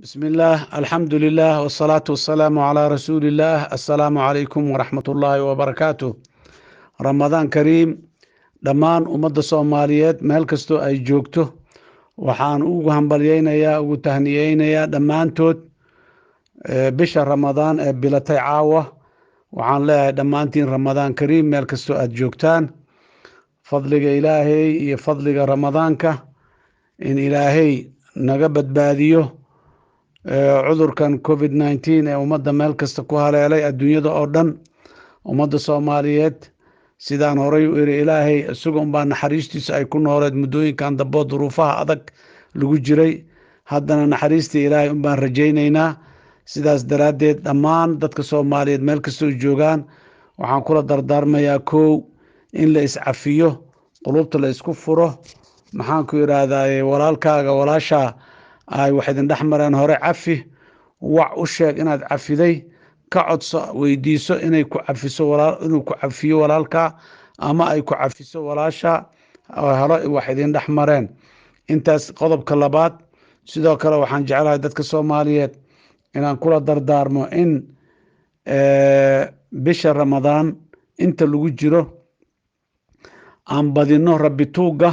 بسم الله الحمد لله والصلاة والسلام على رسول الله السلام عليكم ورحمة الله وبركاته رمضان كريم dhammaan ummadda soomaaliyeed meel kastoo ay joogto waxaan ugu hambalyeynayaa ugu tahniyeynayaa dhammaantood bisha ramadaan ee bilatay caawa waxaan leeyahay dhammaantiin ramadaan kariim meel kastoo aad joogtaan fadliga ilaahay iyo fadliga ramadaanka in ilaahay naga badbaadiyo cudurkan covid-19 ee ummadda meel kasta ku haleelay adduunyada oo dhan ummadda soomaaliyeed sidaan horay u iri ilaahay isaga unbaa naxariistiisa ay ku nooleed muddooyinkan damboo duruufaha adag lagu jiray haddana naxariistii ilaahay unbaan rajaynaynaa sidaas daraaddeed dhammaan dadka soomaaliyeed meel kastoo joogaan waxaan kula dardaarmayaa kow in la iscafiyo qulubta la isku furo maxaanku idhaahdaa walaalkaaga walaashaa ay wax idin dhex mareen hore cafi wac u sheeg inaad cafiday ka codso weydiiso inay ku cafiso inuu ku cafiyo walaalkaa ama ay ku cafiso walaasha hore wax idin dhex mareen intaas qodobka labaad sidoo kale waxaan jeclahay dadka soomaaliyeed inaan kula dardaarmo in bisha ramadaan inta lagu jiro aan badino rabbi tuuga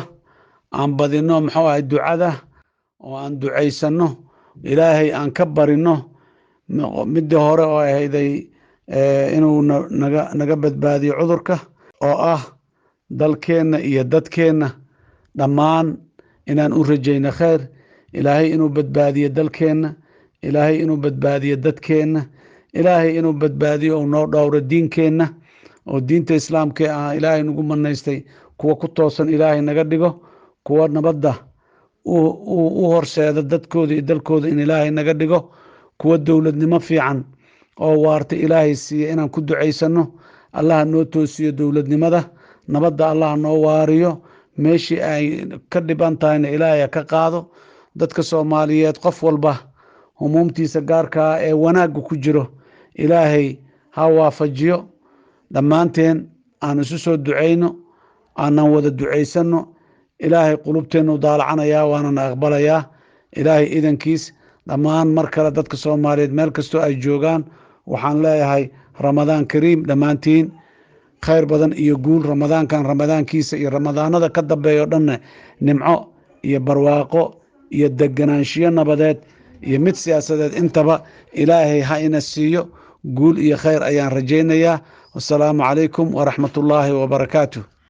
aan badino muxuu ahay ducada oo aan ducaysano ilaahay aan ka barino midii hore oo ahayday inuu naga badbaadiyo cudurka oo ah dalkeenna iyo dadkeenna dhammaan inaan u rajayno khayr ilaahay inuu badbaadiyo dalkeenna ilaahay inuu badbaadiyo dadkeenna ilaahay inuu badbaadiyo uu noo dhowro diinkeenna oo diinta islaamka ah ilaahay nagu manaystay kuwa ku toosan ilaahay naga dhigo kuwa nabadda u horseeda dadkooda iyo dalkooda in ilaahay naga dhigo kuwa dowladnimo fiican oo waarta ilaahay siiya inaan ku ducaysano allaha noo toosiyo dowladnimada nabadda allaha noo waariyo meeshii ay ka dhiban tahayna ilaahay ka qaado dadka soomaaliyeed qof walba humuumtiisa gaarkaa ee wanaagga ku jiro ilaahay ha waafajiyo dhammaanteen aan isu soo ducayno aanan wada ducaysano ilaahay qulubteennu daalacanayaa waanana aqbalayaa ilaahay idankiis dhammaan mar kale dadka soomaaliyeed meel kastoo ay joogaan waxaan leeyahay ramadaan kariim dhammaantiin khayr badan iyo guul ramadaankan ramadaankiisa iyo ramadaanada ka dambeeya o dhanna nimco iyo barwaaqo iyo deganaanshiyo nabadeed iyo mid siyaasadeed intaba ilaahay ha ina siiyo guul iyo khayr ayaan rajaynayaa wasalaamu calaykum waraxmatullaahi wabarakaatuh